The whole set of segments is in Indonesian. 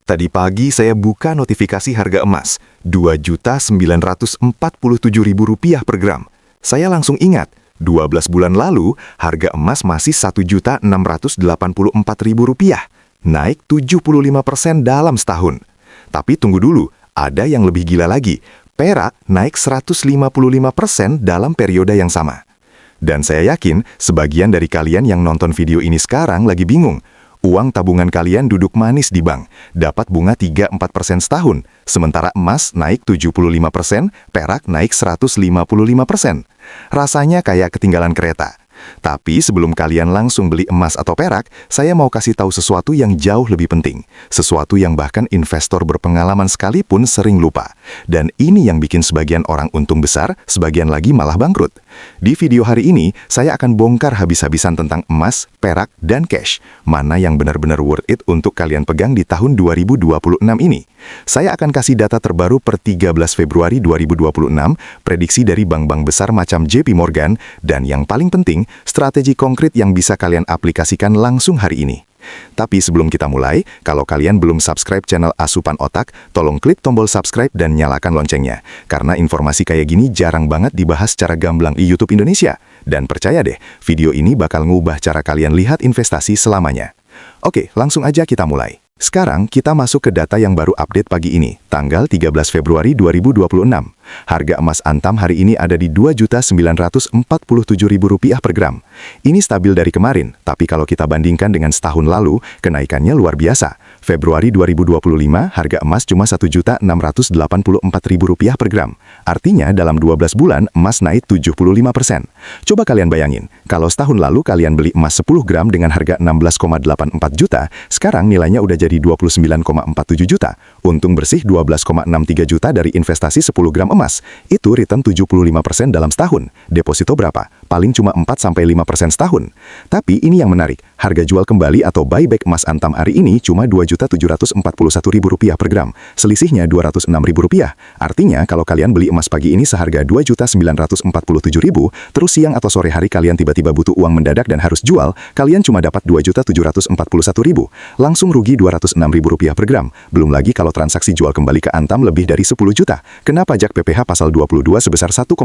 Tadi pagi saya buka notifikasi harga emas, Rp2.947.000 per gram. Saya langsung ingat, 12 bulan lalu harga emas masih Rp1.684.000, naik 75% dalam setahun. Tapi tunggu dulu, ada yang lebih gila lagi. Perak naik 155% dalam periode yang sama. Dan saya yakin sebagian dari kalian yang nonton video ini sekarang lagi bingung. Uang tabungan kalian duduk manis di bank, dapat bunga 3-4% setahun, sementara emas naik 75%, perak naik 155%. Rasanya kayak ketinggalan kereta. Tapi sebelum kalian langsung beli emas atau perak, saya mau kasih tahu sesuatu yang jauh lebih penting. Sesuatu yang bahkan investor berpengalaman sekalipun sering lupa. Dan ini yang bikin sebagian orang untung besar, sebagian lagi malah bangkrut. Di video hari ini, saya akan bongkar habis-habisan tentang emas, perak, dan cash. Mana yang benar-benar worth it untuk kalian pegang di tahun 2026 ini. Saya akan kasih data terbaru per 13 Februari 2026, prediksi dari bank-bank besar macam JP Morgan, dan yang paling penting, strategi konkret yang bisa kalian aplikasikan langsung hari ini. Tapi sebelum kita mulai, kalau kalian belum subscribe channel Asupan Otak, tolong klik tombol subscribe dan nyalakan loncengnya. Karena informasi kayak gini jarang banget dibahas secara gamblang di YouTube Indonesia. Dan percaya deh, video ini bakal ngubah cara kalian lihat investasi selamanya. Oke, langsung aja kita mulai. Sekarang kita masuk ke data yang baru update pagi ini, tanggal 13 Februari 2026. Harga emas Antam hari ini ada di Rp2.947.000 per gram. Ini stabil dari kemarin, tapi kalau kita bandingkan dengan setahun lalu, kenaikannya luar biasa. Februari 2025, harga emas cuma Rp1.684.000 per gram. Artinya dalam 12 bulan, emas naik 75%. Coba kalian bayangin, kalau setahun lalu kalian beli emas 10 gram dengan harga 16,84 juta, sekarang nilainya udah jadi 29,47 juta. Untung bersih 12,63 juta dari investasi 10 gram emas. Itu return 75% dalam setahun. Deposito berapa? Paling cuma 4-5% setahun. Tapi ini yang menarik, harga jual kembali atau buyback emas Antam hari ini cuma Rp2.741.000 per gram. Selisihnya Rp206.000. Artinya kalau kalian beli emas pagi ini seharga Rp2.947.000, terus siang atau sore hari kalian tiba-tiba butuh uang mendadak dan harus jual, kalian cuma dapat Rp2.741.000. Langsung rugi Rp206.000 per gram. Belum lagi kalau transaksi jual kembali ke Antam lebih dari 10 juta. Kena pajak PPh pasal 22 sebesar 1,5%.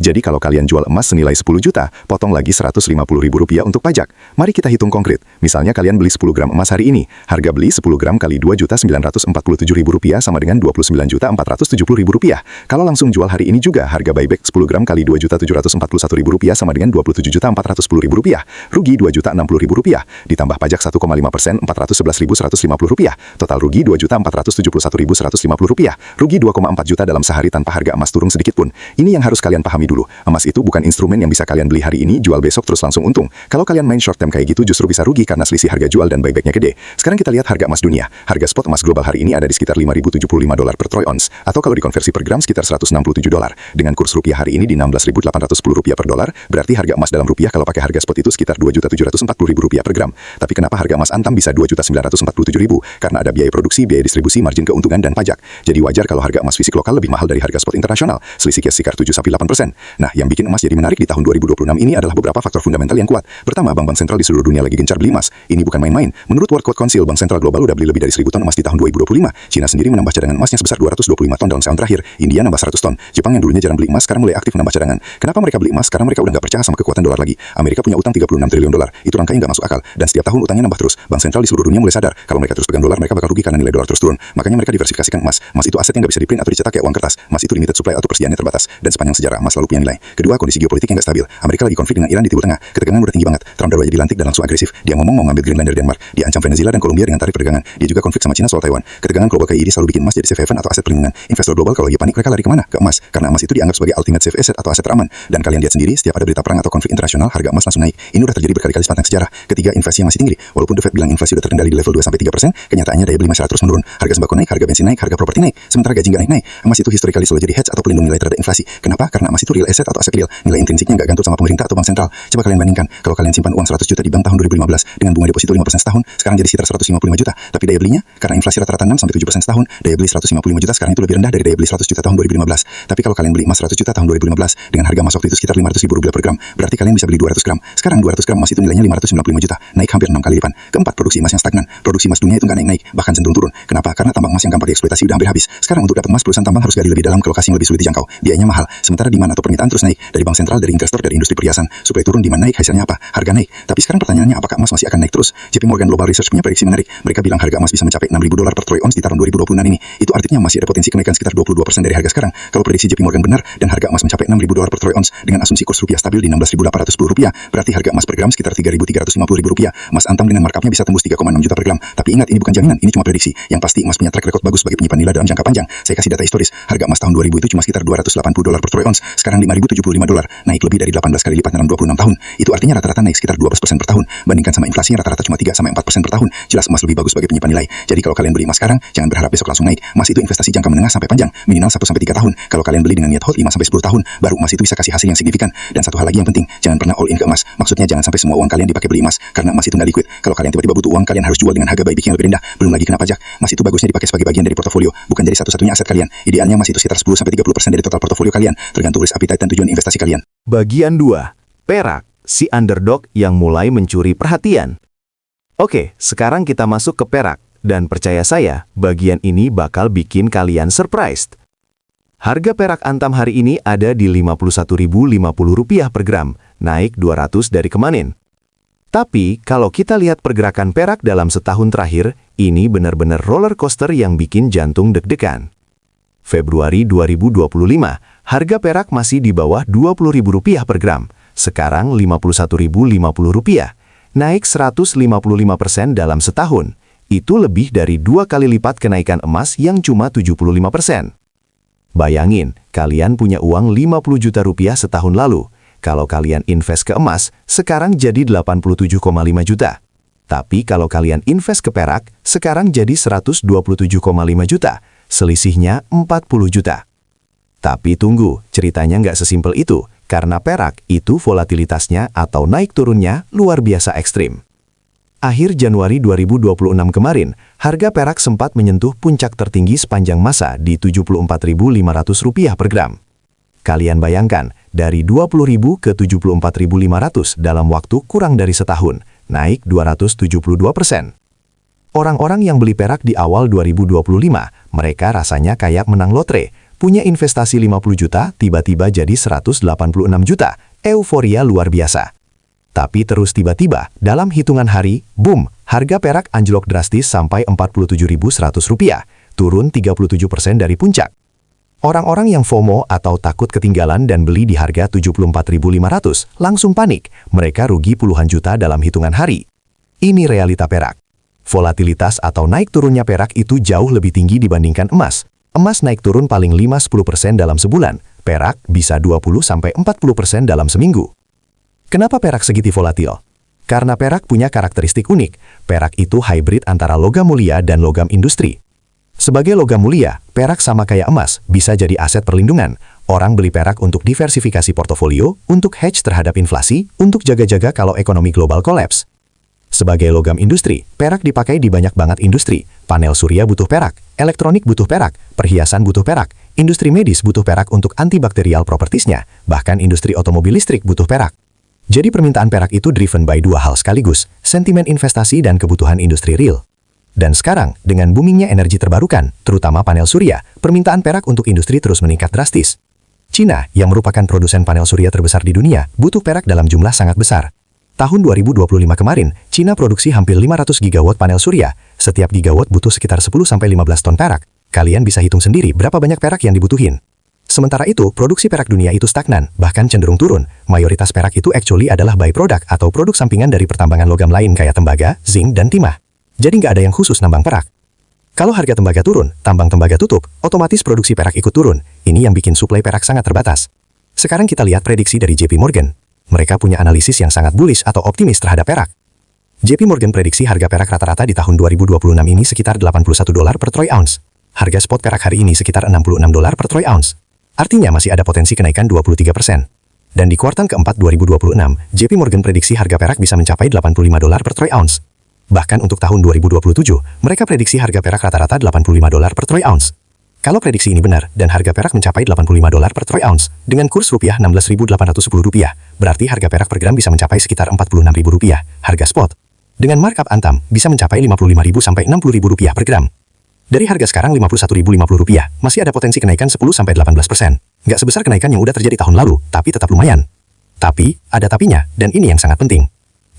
Jadi kalau kalian jual emas senilai 10 juta, potong lagi Rp150.000 untuk pajak. Mari kita hitung konkret. Misalnya kalian beli 10 gram emas hari ini. Harga beli 10 gram kali Rp2.947.000 sama dengan Rp29.470.000. Kalau langsung jual hari ini juga, harga buyback 10 gram kali Rp2.741.000 sama dengan Rp27.410.000. Rugi Rp2.060.000. Ditambah pajak 1,5%, Rp411.150. Total rugi Rp2.471.150. Rugi 2,4 juta dalam sehari tanpa harga emas turun sedikit pun. Ini yang harus kalian pahami dulu. Emas itu bukan instrumen yang bisa kalian beli hari ini, jual besok terus langsung untung. Kalau kalian main short term kayak gitu justru bisa rugi karena selisih harga jual dan buybacknya gede. Sekarang kita lihat harga emas dunia. Harga spot emas global hari ini ada di sekitar $5.075 per troy ounce, atau kalau dikonversi per gram sekitar $167. Dengan kurs rupiah hari ini di Rp16.810 per dolar, berarti harga emas dalam rupiah kalau pakai harga spot itu sekitar Rp2.740.000 per gram. Tapi kenapa harga emas Antam bisa Rp2.947.000? Karena ada biaya produksi, biaya distribusi, margin keuntungan, dan pajak. Jadi wajar kalau harga emas fisik lokal lebih mahal dari harga spot internasional, selisihnya sekitar 7-8%. Nah, yang bikin emas jadi menarik di tahun 2026 ini adalah beberapa faktor fundamental yang kuat. Pertama, bank-bank sentral di seluruh dunia lagi gencar beli emas. Ini bukan main-main. Menurut World Gold Council, bank sentral global udah beli lebih dari 1.000 ton emas di tahun 2025. China sendiri menambah cadangan emasnya sebesar 225 ton dalam setahun terakhir. India nambah 100 ton. Jepang yang dulunya jarang beli emas sekarang mulai aktif menambah cadangan. Kenapa mereka beli emas? Karena mereka udah nggak percaya sama kekuatan dolar lagi. Amerika punya utang 36 triliun dolar. Itu rangkanya nggak masuk akal. Dan setiap tahun utangnya nambah terus. Bank sentral di seluruh dunia mulai sadar kalau mereka terus pegang dolar, mereka bakal rugi karena nilai dolar terus turun. Makanya mereka diversifikasikan emas. Emas itu aset yang nggak bisa diprint atau dicetak kayak uang kertas. Emas itu limited supply atau persediaannya terbatas. Dan sepanjang sejarah emas selalu punya nilai. Kedua, kondisi geopolitik yang nggak stabil. Amerika lagi konflik dengan Iran di Timur Tengah. Ketegangan udah tinggi banget. Trump baru aja dilantik dan langsung agresif. Dia ngomong mau ngambil Greenland dari Denmark. Dia ancam Venezuela dan Kolombia dengan tarif perdagangan. Dia juga konflik sama Cina soal Taiwan. Ketegangan global kayak ini selalu bikin emas jadi safe haven atau aset perlindungan. Investor global kalau lagi panik mereka lari kemana? Ke emas. Karena emas itu dianggap sebagai ultimate safe asset atau aset teraman. Dan kalian lihat sendiri, setiap ada berita perang atau konflik internasional, harga emas langsung naik. Ini udah terjadi berkali-kali sepanjang sejarah. Ketiga, inflasi yang masih tinggi. Walaupun The Fed bilang inflasi udah terkendali di level 2-3%, kenyataannya daya beli masyarakat terus menurun. Harga sembako naik, harga bensin naik, harga properti naik. Sementara gaji nggak naik-naik. Emas itu historically selalu jadi hedge atau pelindung nilai terhadap inflasi. Kenapa? Karena emas itu real asset atau aset real. Nilai intrinsiknya nggak gantung sama pemerintah atau bank sentral. Coba kalian bandingkan, kalau kalian simpan uang 100 juta di bank tahun 2015 dengan bunga deposito 5% setahun, sekarang jadi sekitar 155 juta. Tapi daya belinya, karena inflasi rata-rata 6-7% setahun, daya beli 155 juta sekarang itu lebih rendah dari daya beli 100 juta tahun 2015. Tapi kalau kalian beli emas 100 juta tahun 2015 dengan harga emas waktu itu sekitar sekitar 500 ribu rupiah per gram. Berarti kalian bisa beli 200 gram. Sekarang 200 gram emas itu nilainya 595 juta, naik hampir 6 kali lipat. Keempat, produksi emas yang stagnan. Produksi emas dunia itu nggak naik-naik, bahkan cenderung turun. Kenapa? Karena tambang emas yang gampang dieksploitasi udah hampir habis. Sekarang untuk dapat emas, perusahaan tambang harus gali lebih dalam ke lokasi yang lebih sulit dijangkau. Biayanya mahal. Sementara demand atau permintaan terus naik dari bank sentral, dari investor, dari industri perhiasan. Supaya turun demand naik, hasilnya apa? Harga naik. Tapi sekarang pertanyaannya, apakah emas masih akan naik terus? JP Morgan Global Research punya prediksi menarik. Mereka bilang harga emas bisa mencapai $6.000 per troy ounce di tahun 2026 ini. Itu artinya masih ada potensi kenaikan sekitar 22% dari harga sekarang. Kalau prediksi JP Morgan benar dan harga emas mencapai $6.000 per troy ounce dengan asumsi kurs rupiah stabil di $16.810, berarti harga emas per gram sekitar $3.350. Emas antam dengan markupnya bisa tembus 3,6 juta per gram. Tapi ingat, ini bukan jaminan, ini cuma prediksi. Yang pasti emas punya track record bagus sebagai penyimpan nilai dalam jangka panjang. Saya kasih data historis. Harga emas tahun 2000 itu cuma sekitar $280 per troy ounce. Sekarang $5.075, naik lebih dari 18 kali lipat dalam 26 tahun. Itu artinya rata-rata naik sekitar 12% per tahun. Bandingkan sama inflasi yang rata-rata cuma 3-4% per tahun. Jelas emas lebih bagus sebagai penyimpan nilai. Jadi kalau kalian beli emas sekarang, jangan berharap besok langsung naik. Emas itu investasi jangka menengah sampai panjang, minimal 1-3 tahun. Kalau kalian beli dengan niat hold 5-10 tahun, baru emas itu bisa kasih hasil yang signifikan. Dan satu hal lagi yang penting, jangan pernah all in ke emas. Maksudnya jangan sampai semua uang kalian dipakai beli emas, karena emas itu nggak liquid. Kalau kalian tiba-tiba butuh uang, kalian harus jual dengan harga buyback yang lebih rendah. Belum lagi kena pajak. Emas itu bagusnya dipakai sebagai bagian dari portofolio, bukan jadi satu-satunya aset kalian. Idealnya emas itu sekitar 10-30% dari total portofolio kalian, tergantung risk appetite dan tujuan investasi kalian. Bagian 2. Perak, si underdog yang mulai mencuri perhatian. Oke, sekarang kita masuk ke perak. Dan percaya saya, bagian ini bakal bikin kalian surprised. Harga perak antam hari ini ada di Rp51.050 per gram, naik 200 dari kemarin. Tapi, kalau kita lihat pergerakan perak dalam setahun terakhir, ini benar-benar roller coaster yang bikin jantung deg-degan. Februari 2025, harga perak masih di bawah Rp20.000 per gram, sekarang Rp51.050, naik 155% dalam setahun. Itu lebih dari 2 kali lipat kenaikan emas yang cuma 75%. Bayangin, kalian punya uang Rp50 juta setahun lalu. Kalau kalian invest ke emas, sekarang jadi Rp87,5 juta. Tapi kalau kalian invest ke perak, sekarang jadi Rp127,5 juta. Selisihnya Rp40 juta. Tapi tunggu, ceritanya nggak sesimpel itu, karena perak itu volatilitasnya atau naik turunnya luar biasa ekstrim. Akhir Januari 2026 kemarin, harga perak sempat menyentuh puncak tertinggi sepanjang masa di Rp74.500 per gram. Kalian bayangkan, dari Rp20.000 ke Rp74.500 dalam waktu kurang dari setahun, naik 272%. Orang-orang yang beli perak di awal 2025, mereka rasanya kayak menang lotre, punya investasi 50 juta, tiba-tiba jadi 186 juta, euforia luar biasa. Tapi terus tiba-tiba, dalam hitungan hari, boom, harga perak anjlok drastis sampai Rp47.100, turun 37% dari puncak. Orang-orang yang FOMO atau takut ketinggalan dan beli di harga Rp74.500 langsung panik, mereka rugi puluhan juta dalam hitungan hari. Ini realita perak. Volatilitas atau naik turunnya perak itu jauh lebih tinggi dibandingkan emas. Emas naik turun paling 5-10% dalam sebulan, perak bisa 20-40% dalam seminggu. Kenapa perak segitu volatil? Karena perak punya karakteristik unik. Perak itu hybrid antara logam mulia dan logam industri. Sebagai logam mulia, perak sama kayak emas, bisa jadi aset perlindungan. Orang beli perak untuk diversifikasi portofolio, untuk hedge terhadap inflasi, untuk jaga-jaga kalau ekonomi global kolaps. Sebagai logam industri, perak dipakai di banyak banget industri. Panel surya butuh perak, elektronik butuh perak, perhiasan butuh perak, industri medis butuh perak untuk antibakterial propertiesnya, bahkan industri otomobil listrik butuh perak. Jadi permintaan perak itu driven by dua hal sekaligus, sentimen investasi dan kebutuhan industri real. Dan sekarang, dengan boomingnya energi terbarukan, terutama panel surya, permintaan perak untuk industri terus meningkat drastis. Cina, yang merupakan produsen panel surya terbesar di dunia, butuh perak dalam jumlah sangat besar. Tahun 2025 kemarin, Cina produksi hampir 500 gigawatt panel surya. Setiap gigawatt butuh sekitar 10-15 ton perak. Kalian bisa hitung sendiri berapa banyak perak yang dibutuhin. Sementara itu, produksi perak dunia itu stagnan, bahkan cenderung turun. Mayoritas perak itu actually adalah byproduct atau produk sampingan dari pertambangan logam lain kayak tembaga, zinc, dan timah. Jadi nggak ada yang khusus nambang perak. Kalau harga tembaga turun, tambang tembaga tutup, otomatis produksi perak ikut turun. Ini yang bikin suplai perak sangat terbatas. Sekarang kita lihat prediksi dari JP Morgan. Mereka punya analisis yang sangat bullish atau optimis terhadap perak. JP Morgan prediksi harga perak rata-rata di tahun 2026 ini sekitar $81 per troy ounce. Harga spot perak hari ini sekitar $66 per troy ounce. Artinya masih ada potensi kenaikan 23%. Dan di kuartal keempat 2026, JP Morgan prediksi harga perak bisa mencapai $85 per troy ounce. Bahkan untuk tahun 2027, mereka prediksi harga perak rata-rata $85 per troy ounce. Kalau prediksi ini benar dan harga perak mencapai $85 per troy ounce dengan kurs rupiah Rp16.810, berarti harga perak per gram bisa mencapai sekitar Rp46.000 harga spot. Dengan markup Antam bisa mencapai Rp55.000 sampai Rp60.000 per gram. Dari harga sekarang Rp51.050, masih ada potensi kenaikan 10-18%. Nggak sebesar kenaikan yang udah terjadi tahun lalu, tapi tetap lumayan. Tapi, ada tapinya, dan ini yang sangat penting.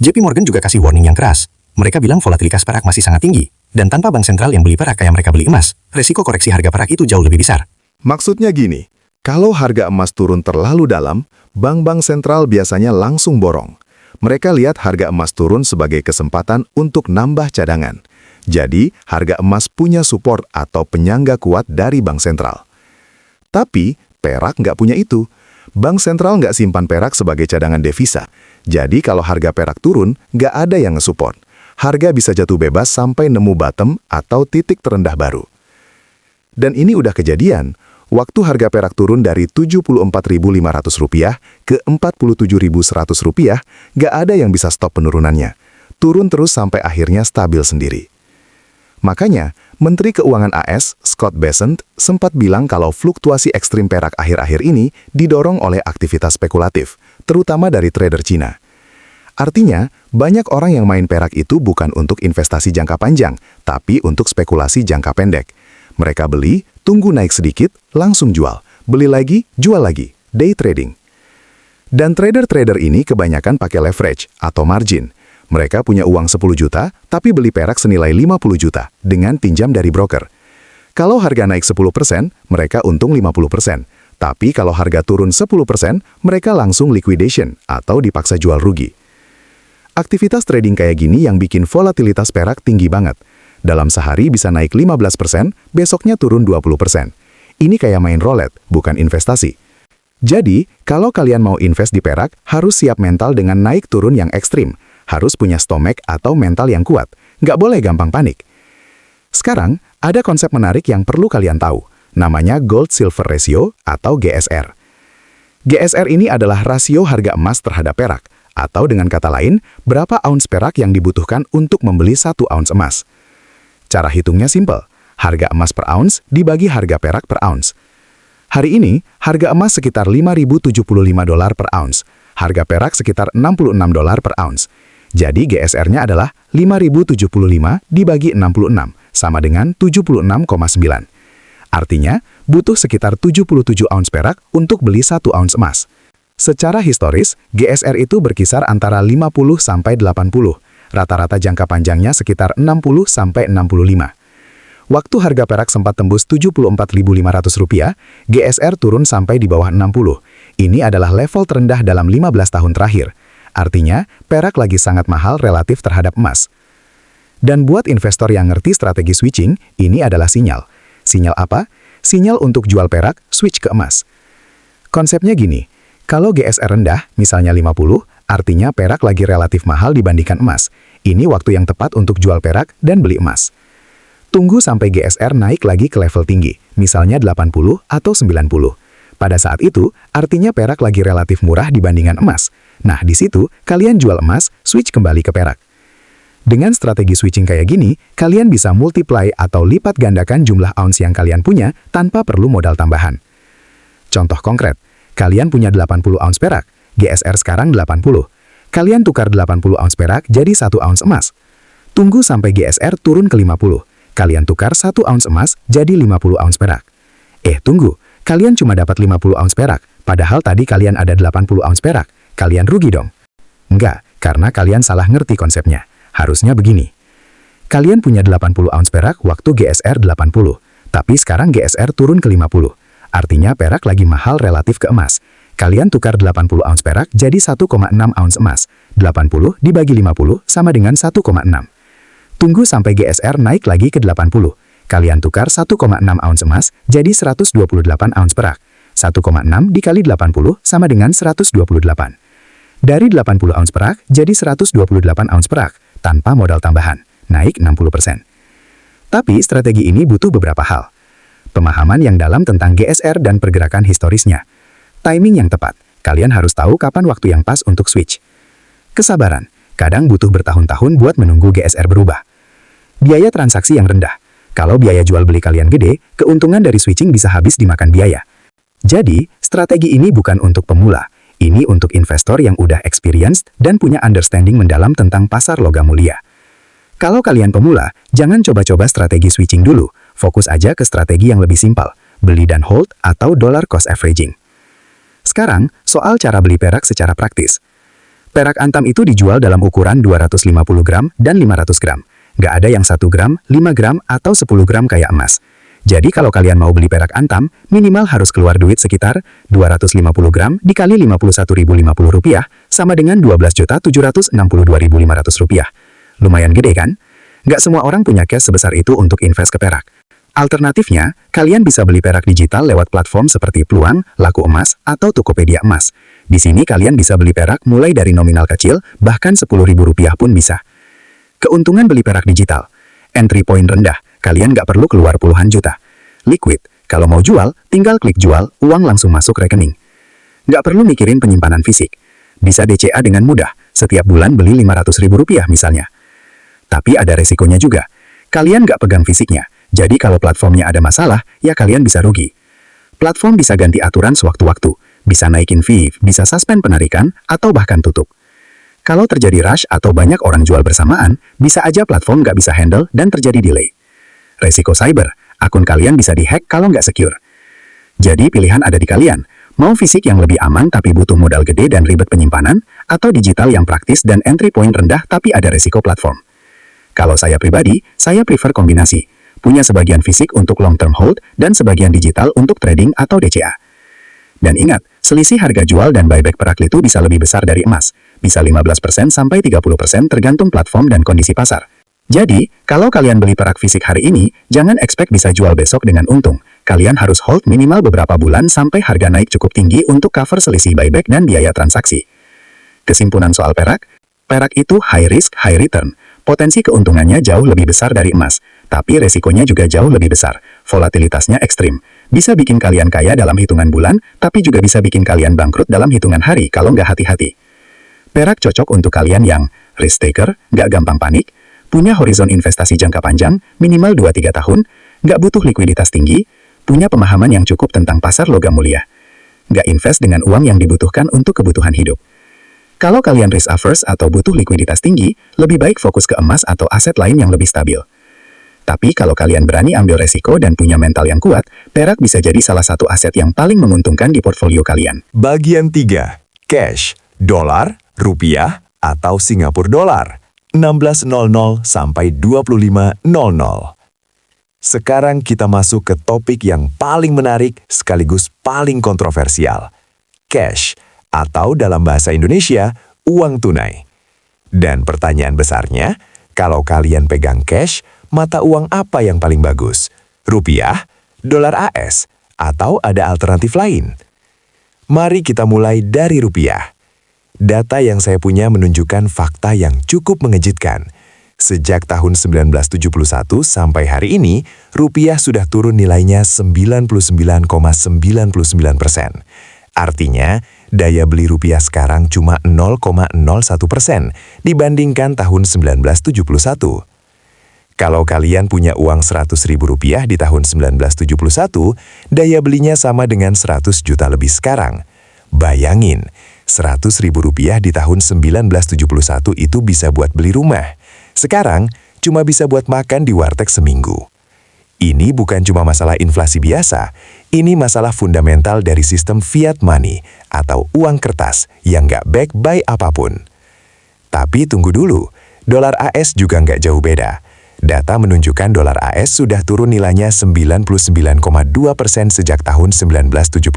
JP Morgan juga kasih warning yang keras. Mereka bilang volatilitas perak masih sangat tinggi, dan tanpa bank sentral yang beli perak kayak mereka beli emas, resiko koreksi harga perak itu jauh lebih besar. Maksudnya gini, kalau harga emas turun terlalu dalam, bank-bank sentral biasanya langsung borong. Mereka lihat harga emas turun sebagai kesempatan untuk nambah cadangan. Jadi, harga emas punya support atau penyangga kuat dari bank sentral. Tapi, perak nggak punya itu. Bank sentral nggak simpan perak sebagai cadangan devisa. Jadi, kalau harga perak turun, nggak ada yang nge-support. Harga bisa jatuh bebas sampai nemu bottom atau titik terendah baru. Dan ini udah kejadian. Waktu harga perak turun dari Rp74.500 ke Rp47.100, nggak ada yang bisa stop penurunannya. Turun terus sampai akhirnya stabil sendiri. Makanya, Menteri Keuangan AS, Scott Bessent, sempat bilang kalau fluktuasi ekstrim perak akhir-akhir ini didorong oleh aktivitas spekulatif, terutama dari trader Cina. Artinya, banyak orang yang main perak itu bukan untuk investasi jangka panjang, tapi untuk spekulasi jangka pendek. Mereka beli, tunggu naik sedikit, langsung jual. Beli lagi, jual lagi. Day trading. Dan trader-trader ini kebanyakan pakai leverage atau margin. Mereka punya uang 10 juta, tapi beli perak senilai 50 juta dengan pinjam dari broker. Kalau harga naik 10%, mereka untung 50%. Tapi kalau harga turun 10%, mereka langsung liquidation atau dipaksa jual rugi. Aktivitas trading kayak gini yang bikin volatilitas perak tinggi banget. Dalam sehari bisa naik 15%, besoknya turun 20%. Ini kayak main roulette, bukan investasi. Jadi, kalau kalian mau invest di perak, harus siap mental dengan naik turun yang ekstrim. Harus punya stomach atau mental yang kuat. Nggak boleh gampang panik. Sekarang, ada konsep menarik yang perlu kalian tahu. Namanya Gold-Silver Ratio atau GSR. GSR ini adalah rasio harga emas terhadap perak. Atau dengan kata lain, berapa ounce perak yang dibutuhkan untuk membeli 1 ounce emas. Cara hitungnya simple. Harga emas per ounce dibagi harga perak per ounce. Hari ini, harga emas sekitar $5.075 per ounce. Harga perak sekitar $66 per ounce. Jadi GSR-nya adalah 5.075 dibagi 66, sama dengan 76,9. Artinya, butuh sekitar 77 ounce perak untuk beli 1 ounce emas. Secara historis, GSR itu berkisar antara 50 sampai 80. Rata-rata jangka panjangnya sekitar 60 sampai 65. Waktu harga perak sempat tembus Rp74.500, GSR turun sampai di bawah 60. Ini adalah level terendah dalam 15 tahun terakhir. Artinya, perak lagi sangat mahal relatif terhadap emas. Dan buat investor yang ngerti strategi switching, ini adalah sinyal. Sinyal apa? Sinyal untuk jual perak, switch ke emas. Konsepnya gini, kalau GSR rendah, misalnya 50, artinya perak lagi relatif mahal dibandingkan emas. Ini waktu yang tepat untuk jual perak dan beli emas. Tunggu sampai GSR naik lagi ke level tinggi, misalnya 80 atau 90. Pada saat itu, artinya perak lagi relatif murah dibandingkan emas. Nah, di situ, kalian jual emas, switch kembali ke perak. Dengan strategi switching kayak gini, kalian bisa multiply atau lipat gandakan jumlah ounce yang kalian punya tanpa perlu modal tambahan. Contoh konkret, kalian punya 80 ounce perak, GSR sekarang 80. Kalian tukar 80 ounce perak jadi 1 ounce emas. Tunggu sampai GSR turun ke 50. Kalian tukar 1 ounce emas jadi 50 ounce perak. Tunggu, kalian cuma dapat 50 ounce perak, padahal tadi kalian ada 80 ounce perak. Kalian rugi dong? Enggak, karena kalian salah ngerti konsepnya. Harusnya begini. Kalian punya 80 ounce perak waktu GSR 80, tapi sekarang GSR turun ke 50. Artinya perak lagi mahal relatif ke emas. Kalian tukar 80 ounce perak jadi 1,6 ounce emas. 80 dibagi 50 sama dengan 1,6. Tunggu sampai GSR naik lagi ke 80. Kalian tukar 1,6 ounce emas jadi 128 ounce perak. 1,6 dikali 80 sama dengan 128. Dari 80 ounce perak jadi 128 ounce perak, tanpa modal tambahan, naik 60%. Tapi strategi ini butuh beberapa hal. Pemahaman yang dalam tentang GSR dan pergerakan historisnya. Timing yang tepat, kalian harus tahu kapan waktu yang pas untuk switch. Kesabaran, kadang butuh bertahun-tahun buat menunggu GSR berubah. Biaya transaksi yang rendah, Kalau biaya jual beli kalian gede, keuntungan dari switching bisa habis dimakan biaya. Jadi, strategi ini bukan untuk pemula. Ini untuk investor yang udah experienced dan punya understanding mendalam tentang pasar logam mulia. Kalau kalian pemula, jangan coba-coba strategi switching dulu. Fokus aja ke strategi yang lebih simpel, beli dan hold atau dollar cost averaging. Sekarang, soal cara beli perak secara praktis. Perak antam itu dijual dalam ukuran 250 gram dan 500 gram. Nggak ada yang 1 gram, 5 gram, atau 10 gram kayak emas. Jadi kalau kalian mau beli perak antam, minimal harus keluar duit sekitar 250 gram dikali 51.050 rupiah, sama dengan 12.762.500 rupiah. Lumayan gede kan? Nggak semua orang punya cash sebesar itu untuk invest ke perak. Alternatifnya, kalian bisa beli perak digital lewat platform seperti Pluang, Laku Emas, atau Tokopedia Emas. Di sini kalian bisa beli perak mulai dari nominal kecil, bahkan Rp10.000 pun bisa. Keuntungan beli perak digital. Entry point rendah, kalian nggak perlu keluar puluhan juta. Liquid, kalau mau jual, tinggal klik jual, uang langsung masuk rekening. Nggak perlu mikirin penyimpanan fisik. Bisa DCA dengan mudah, setiap bulan beli Rp500.000 misalnya. Tapi ada resikonya juga. Kalian nggak pegang fisiknya, jadi kalau platformnya ada masalah, ya kalian bisa rugi. Platform bisa ganti aturan sewaktu-waktu, bisa naikin fee, bisa suspend penarikan, atau bahkan tutup. Kalau terjadi rush atau banyak orang jual bersamaan, bisa aja platform nggak bisa handle dan terjadi delay. Resiko cyber, akun kalian bisa dihack kalau nggak secure. Jadi pilihan ada di kalian, mau fisik yang lebih aman tapi butuh modal gede dan ribet penyimpanan, atau digital yang praktis dan entry point rendah tapi ada resiko platform. Kalau saya pribadi, saya prefer kombinasi. Punya sebagian fisik untuk long term hold dan sebagian digital untuk trading atau DCA. Dan ingat, selisih harga jual dan buyback perak itu bisa lebih besar dari emas. Bisa 15% sampai 30% tergantung platform dan kondisi pasar. Jadi, kalau kalian beli perak fisik hari ini, jangan expect bisa jual besok dengan untung. Kalian harus hold minimal beberapa bulan sampai harga naik cukup tinggi untuk cover selisih buyback dan biaya transaksi. Kesimpulan soal perak, perak itu high risk, high return. Potensi keuntungannya jauh lebih besar dari emas, tapi resikonya juga jauh lebih besar. Volatilitasnya ekstrim. Bisa bikin kalian kaya dalam hitungan bulan, tapi juga bisa bikin kalian bangkrut dalam hitungan hari kalau nggak hati-hati. Perak cocok untuk kalian yang risk taker, nggak gampang panik, punya horizon investasi jangka panjang, minimal 2-3 tahun, nggak butuh likuiditas tinggi, punya pemahaman yang cukup tentang pasar logam mulia. Nggak invest dengan uang yang dibutuhkan untuk kebutuhan hidup. Kalau kalian risk averse atau butuh likuiditas tinggi, lebih baik fokus ke emas atau aset lain yang lebih stabil. Tapi kalau kalian berani ambil resiko dan punya mental yang kuat, perak bisa jadi salah satu aset yang paling menguntungkan di portfolio kalian. Bagian 3. Cash, dolar, rupiah, atau Singapura dolar. 16.00 sampai 25.00. Sekarang kita masuk ke topik yang paling menarik sekaligus paling kontroversial. Cash, atau dalam bahasa Indonesia, uang tunai. Dan pertanyaan besarnya, kalau kalian pegang cash, mata uang apa yang paling bagus? Rupiah, dolar AS, atau ada alternatif lain? Mari kita mulai dari rupiah. Data yang saya punya menunjukkan fakta yang cukup mengejutkan. Sejak tahun 1971 sampai hari ini, rupiah sudah turun nilainya 99,99%. Artinya, daya beli rupiah sekarang cuma 0,01% dibandingkan tahun 1971. Kalau kalian punya uang Rp100.000 di tahun 1971, daya belinya sama dengan 100 juta lebih sekarang. Bayangin, Rp100.000 di tahun 1971 itu bisa buat beli rumah. Sekarang, cuma bisa buat makan di warteg seminggu. Ini bukan cuma masalah inflasi biasa, ini masalah fundamental dari sistem fiat money atau uang kertas yang nggak backed by apapun. Tapi tunggu dulu, dolar AS juga nggak jauh beda. Data menunjukkan dolar AS sudah turun nilainya 99,2% sejak tahun 1971.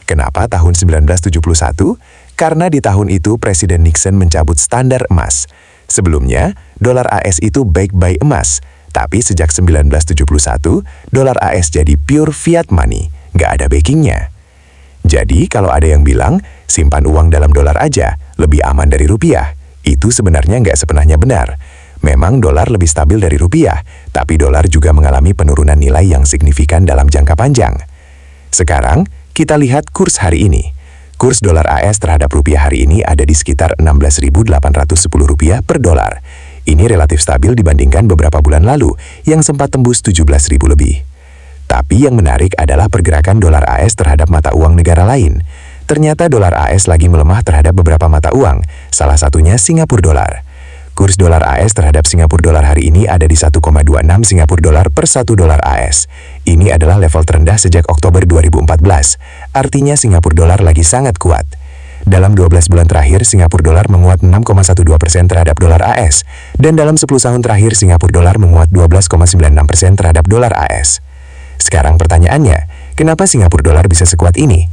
Kenapa tahun 1971? Karena di tahun itu Presiden Nixon mencabut standar emas. Sebelumnya, dolar AS itu backed by emas. Tapi sejak 1971, dolar AS jadi pure fiat money, nggak ada backingnya. Jadi kalau ada yang bilang, simpan uang dalam dolar aja, lebih aman dari rupiah, itu sebenarnya nggak sepenuhnya benar. Memang dolar lebih stabil dari rupiah, tapi dolar juga mengalami penurunan nilai yang signifikan dalam jangka panjang. Sekarang, kita lihat kurs hari ini. Kurs dolar AS terhadap rupiah hari ini ada di sekitar Rp16.810 per dolar. Ini relatif stabil dibandingkan beberapa bulan lalu yang sempat tembus 17.000 lebih. Tapi yang menarik adalah pergerakan dolar AS terhadap mata uang negara lain. Ternyata dolar AS lagi melemah terhadap beberapa mata uang, salah satunya Singapura dolar. Kurs dolar AS terhadap Singapura dolar hari ini ada di 1,26 Singapura dolar per 1 dolar AS. Ini adalah level terendah sejak Oktober 2014. Artinya Singapura dolar lagi sangat kuat. Dalam 12 bulan terakhir, Singapura dolar menguat 6,12% terhadap dolar AS. Dan dalam 10 tahun terakhir, Singapura dolar menguat 12,96% terhadap dolar AS. Sekarang pertanyaannya, kenapa Singapura dolar bisa sekuat ini?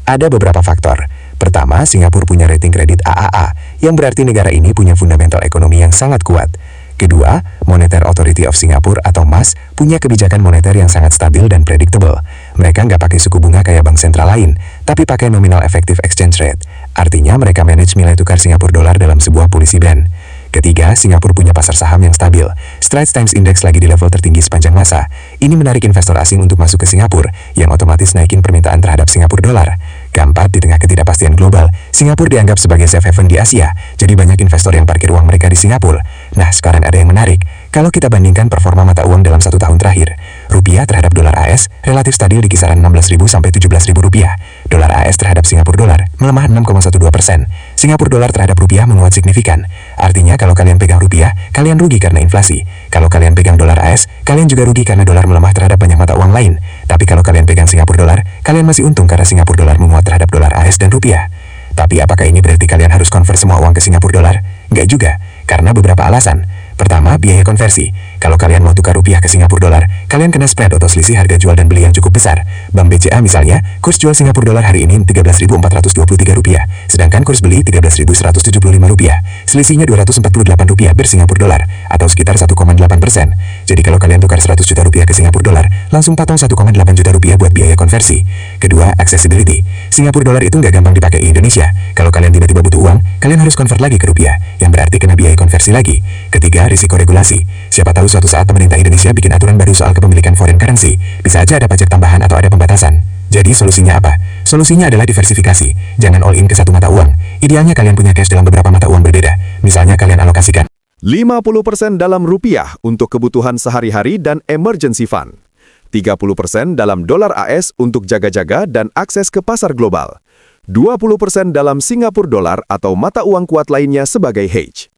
Ada beberapa faktor. Pertama, Singapura punya rating kredit AAA, yang berarti negara ini punya fundamental ekonomi yang sangat kuat. Kedua, Monetary Authority of Singapore atau MAS punya kebijakan moneter yang sangat stabil dan predictable. Mereka nggak pakai suku bunga kayak bank sentral lain, tapi pakai nominal effective exchange rate. Artinya mereka manage nilai tukar Singapura dolar dalam sebuah policy band. Ketiga, Singapura punya pasar saham yang stabil. Straits Times Index lagi di level tertinggi sepanjang masa. Ini menarik investor asing untuk masuk ke Singapura, yang otomatis naikin permintaan terhadap Singapura dolar. Keempat, di tengah ketidakpastian global, Singapura dianggap sebagai safe haven di Asia, jadi banyak investor yang parkir uang mereka di Singapura. Nah, sekarang ada yang menarik. Kalau kita bandingkan performa mata uang dalam 1 tahun terakhir, rupiah terhadap dolar AS relatif stabil di kisaran 16.000 sampai 17.000 rupiah. Dolar AS terhadap Singapura dolar melemah 6,12%. Singapura dolar terhadap rupiah menguat signifikan. Artinya kalau kalian pegang rupiah, kalian rugi karena inflasi. Kalau kalian pegang dolar AS, kalian juga rugi karena dolar melemah terhadap banyak mata uang lain. Tapi kalau kalian pegang Singapura dolar, kalian masih untung karena Singapura dolar menguat terhadap dolar AS dan rupiah. Tapi apakah ini berarti kalian harus convert semua uang ke Singapura dolar? Nggak juga, karena beberapa alasan. Pertama, biaya konversi. Kalau kalian mau tukar rupiah ke Singapura dolar, kalian kena spread atau selisih harga jual dan beli yang cukup besar. Bank BCA misalnya, kurs jual Singapura dolar hari ini 13.423 rupiah, sedangkan kurs beli 13.175 rupiah. Selisihnya 248 rupiah per Singapura dolar, atau sekitar 1,8%. Jadi kalau kalian tukar 100 juta rupiah ke Singapura dolar, langsung patong 1,8 juta rupiah buat biaya konversi. Kedua, accessibility. Singapura dolar itu nggak gampang dipakai di Indonesia. Kalau kalian tiba-tiba butuh uang, kalian harus convert lagi ke rupiah, yang berarti kena biaya konversi lagi. Ketiga, risiko regulasi. Siapa tahu suatu saat pemerintah Indonesia bikin aturan baru soal kepemilikan foreign currency. Bisa aja ada pajak tambahan atau ada pembatasan. Jadi solusinya apa? Solusinya adalah diversifikasi. Jangan all in ke satu mata uang. Idealnya kalian punya cash dalam beberapa mata uang berbeda. Misalnya kalian alokasikan 50% dalam rupiah untuk kebutuhan sehari-hari dan emergency fund. 30% dalam dolar AS untuk jaga-jaga dan akses ke pasar global. 20% dalam Singapura dolar atau mata uang kuat lainnya sebagai hedge.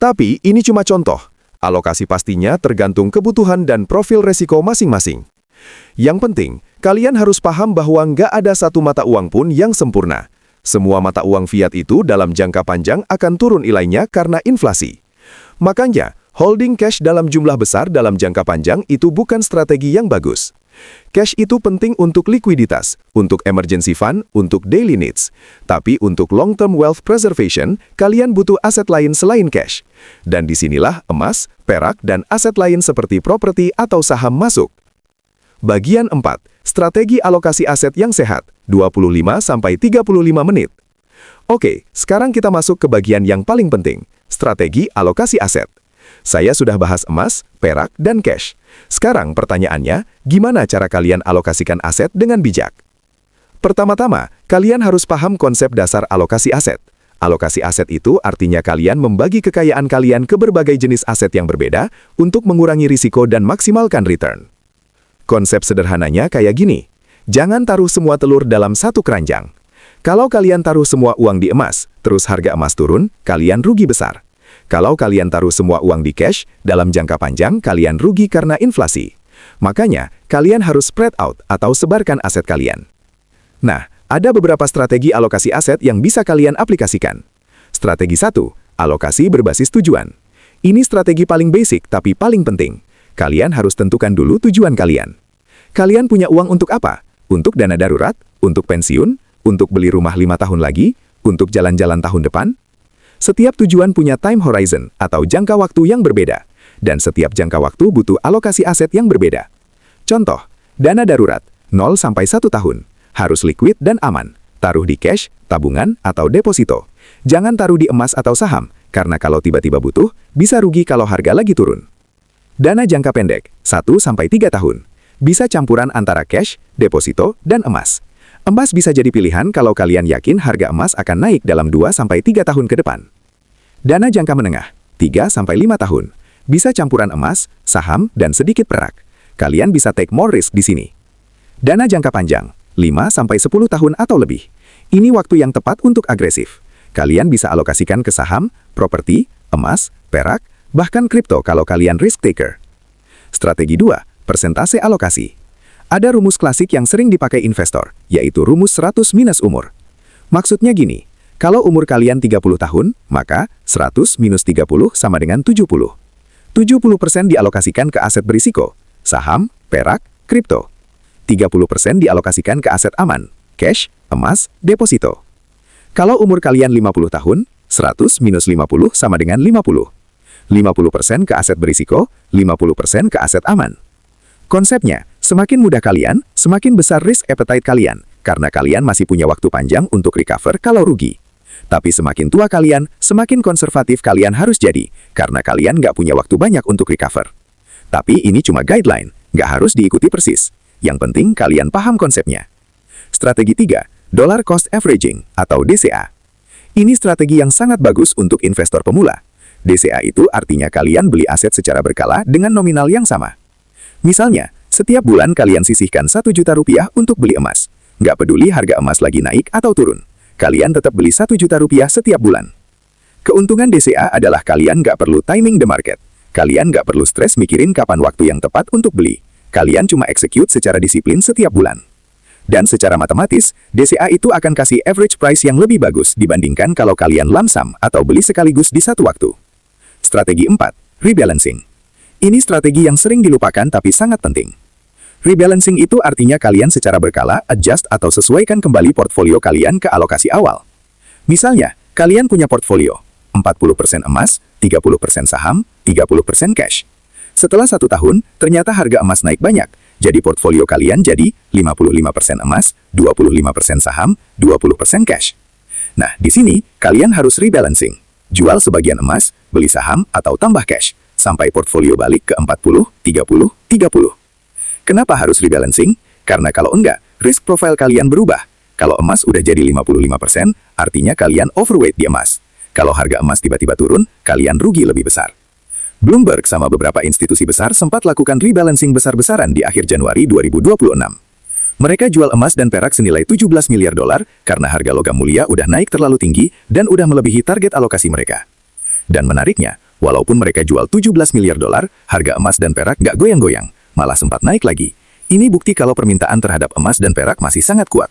Tapi ini cuma contoh. Alokasi pastinya tergantung kebutuhan dan profil resiko masing-masing. Yang penting, kalian harus paham bahwa nggak ada satu mata uang pun yang sempurna. Semua mata uang fiat itu dalam jangka panjang akan turun nilainya karena inflasi. Makanya, holding cash dalam jumlah besar dalam jangka panjang itu bukan strategi yang bagus. Cash itu penting untuk likuiditas, untuk emergency fund, untuk daily needs. Tapi untuk long-term wealth preservation, kalian butuh aset lain selain cash. Dan disinilah emas, perak, dan aset lain seperti properti atau saham masuk. Bagian 4. Strategi alokasi aset yang sehat, 25-35 menit. Oke, sekarang kita masuk ke bagian yang paling penting, strategi alokasi aset. Saya sudah bahas emas, perak, dan cash. Sekarang pertanyaannya, gimana cara kalian alokasikan aset dengan bijak? Pertama-tama, kalian harus paham konsep dasar alokasi aset. Alokasi aset itu artinya kalian membagi kekayaan kalian ke berbagai jenis aset yang berbeda untuk mengurangi risiko dan maksimalkan return. Konsep sederhananya kayak gini, jangan taruh semua telur dalam satu keranjang. Kalau kalian taruh semua uang di emas, terus harga emas turun, kalian rugi besar. Kalau kalian taruh semua uang di cash, dalam jangka panjang kalian rugi karena inflasi. Makanya, kalian harus spread out atau sebarkan aset kalian. Nah, ada beberapa strategi alokasi aset yang bisa kalian aplikasikan. Strategi 1, alokasi berbasis tujuan. Ini strategi paling basic tapi paling penting. Kalian harus tentukan dulu tujuan kalian. Kalian punya uang untuk apa? Untuk dana darurat? Untuk pensiun? Untuk beli rumah 5 tahun lagi? Untuk jalan-jalan tahun depan? Setiap tujuan punya time horizon atau jangka waktu yang berbeda, dan setiap jangka waktu butuh alokasi aset yang berbeda. Contoh, dana darurat 0-1 tahun, harus liquid dan aman, taruh di cash, tabungan, atau deposito. Jangan taruh di emas atau saham, karena kalau tiba-tiba butuh, bisa rugi kalau harga lagi turun. Dana jangka pendek 1-3 tahun, bisa campuran antara cash, deposito, dan emas. Emas bisa jadi pilihan kalau kalian yakin harga emas akan naik dalam 2-3 tahun ke depan. Dana jangka menengah, 3-5 tahun. Bisa campuran emas, saham, dan sedikit perak. Kalian bisa take more risk di sini. Dana jangka panjang, 5-10 tahun atau lebih. Ini waktu yang tepat untuk agresif. Kalian bisa alokasikan ke saham, properti, emas, perak, bahkan kripto kalau kalian risk taker. Strategi 2, persentase alokasi. Ada rumus klasik yang sering dipakai investor, yaitu rumus 100 minus umur. Maksudnya gini, kalau umur kalian 30 tahun, maka 100 minus 30 sama dengan 70. 70% dialokasikan ke aset berisiko, saham, perak, kripto. 30% dialokasikan ke aset aman, cash, emas, deposito. Kalau umur kalian 50 tahun, 100 minus 50 sama dengan 50. 50% ke aset berisiko, 50% ke aset aman. Konsepnya, semakin mudah kalian, semakin besar risk appetite kalian, karena kalian masih punya waktu panjang untuk recover kalau rugi. Tapi semakin tua kalian, semakin konservatif kalian harus jadi, karena kalian nggak punya waktu banyak untuk recover. Tapi ini cuma guideline, nggak harus diikuti persis. Yang penting kalian paham konsepnya. Strategi 3, Dollar Cost Averaging atau DCA. Ini strategi yang sangat bagus untuk investor pemula. DCA itu artinya kalian beli aset secara berkala dengan nominal yang sama. Misalnya, setiap bulan kalian sisihkan 1 juta rupiah untuk beli emas. Nggak peduli harga emas lagi naik atau turun. Kalian tetap beli 1 juta rupiah setiap bulan. Keuntungan DCA adalah kalian nggak perlu timing the market. Kalian nggak perlu stres mikirin kapan waktu yang tepat untuk beli. Kalian cuma execute secara disiplin setiap bulan. Dan secara matematis, DCA itu akan kasih average price yang lebih bagus dibandingkan kalau kalian lump sum atau beli sekaligus di satu waktu. Strategi 4, rebalancing. Ini strategi yang sering dilupakan tapi sangat penting. Rebalancing itu artinya kalian secara berkala adjust atau sesuaikan kembali portfolio kalian ke alokasi awal. Misalnya, kalian punya portfolio 40% emas, 30% saham, 30% cash. Setelah 1 tahun, ternyata harga emas naik banyak, jadi portfolio kalian jadi 55% emas, 25% saham, 20% cash. Nah, di sini, kalian harus rebalancing. Jual sebagian emas, beli saham, atau tambah cash, sampai portfolio balik ke 40, 30, 30. Kenapa harus rebalancing? Karena kalau enggak, risk profile kalian berubah. Kalau emas udah jadi 55%, artinya kalian overweight di emas. Kalau harga emas tiba-tiba turun, kalian rugi lebih besar. Bloomberg sama beberapa institusi besar sempat lakukan rebalancing besar-besaran di akhir Januari 2026. Mereka jual emas dan perak senilai 17 miliar dolar karena harga logam mulia udah naik terlalu tinggi dan udah melebihi target alokasi mereka. Dan menariknya, walaupun mereka jual 17 miliar dolar, harga emas dan perak nggak goyang-goyang, malah sempat naik lagi. Ini bukti kalau permintaan terhadap emas dan perak masih sangat kuat.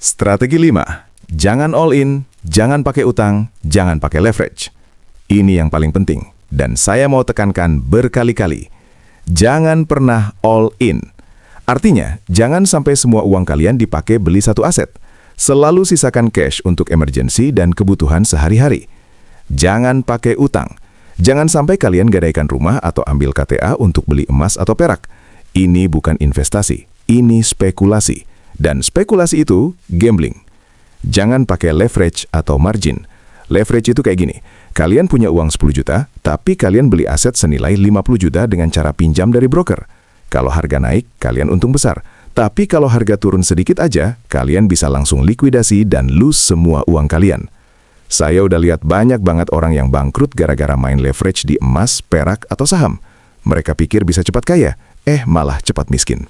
Strategi 5. Jangan all in, jangan pakai utang, jangan pakai leverage. Ini yang paling penting, dan saya mau tekankan berkali-kali. Jangan pernah all in. Artinya, jangan sampai semua uang kalian dipakai beli satu aset. Selalu sisakan cash untuk emergency dan kebutuhan sehari-hari. Jangan pakai utang. Jangan sampai kalian gadaikan rumah atau ambil KTA untuk beli emas atau perak. Ini bukan investasi, ini spekulasi. Dan spekulasi itu gambling. Jangan pakai leverage atau margin. Leverage itu kayak gini. Kalian punya uang 10 juta, tapi kalian beli aset senilai 50 juta dengan cara pinjam dari broker. Kalau harga naik, kalian untung besar. Tapi kalau harga turun sedikit aja, kalian bisa langsung likuidasi dan lose semua uang kalian. Saya udah lihat banyak banget orang yang bangkrut gara-gara main leverage di emas, perak, atau saham. Mereka pikir bisa cepat kaya, malah cepat miskin.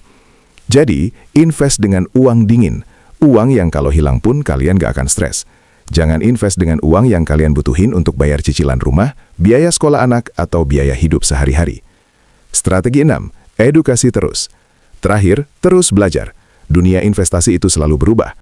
Jadi, invest dengan uang dingin. Uang yang kalau hilang pun kalian gak akan stres. Jangan invest dengan uang yang kalian butuhin untuk bayar cicilan rumah, biaya sekolah anak, atau biaya hidup sehari-hari. Strategi 6. Edukasi terus. Terakhir, terus belajar. Dunia investasi itu selalu berubah.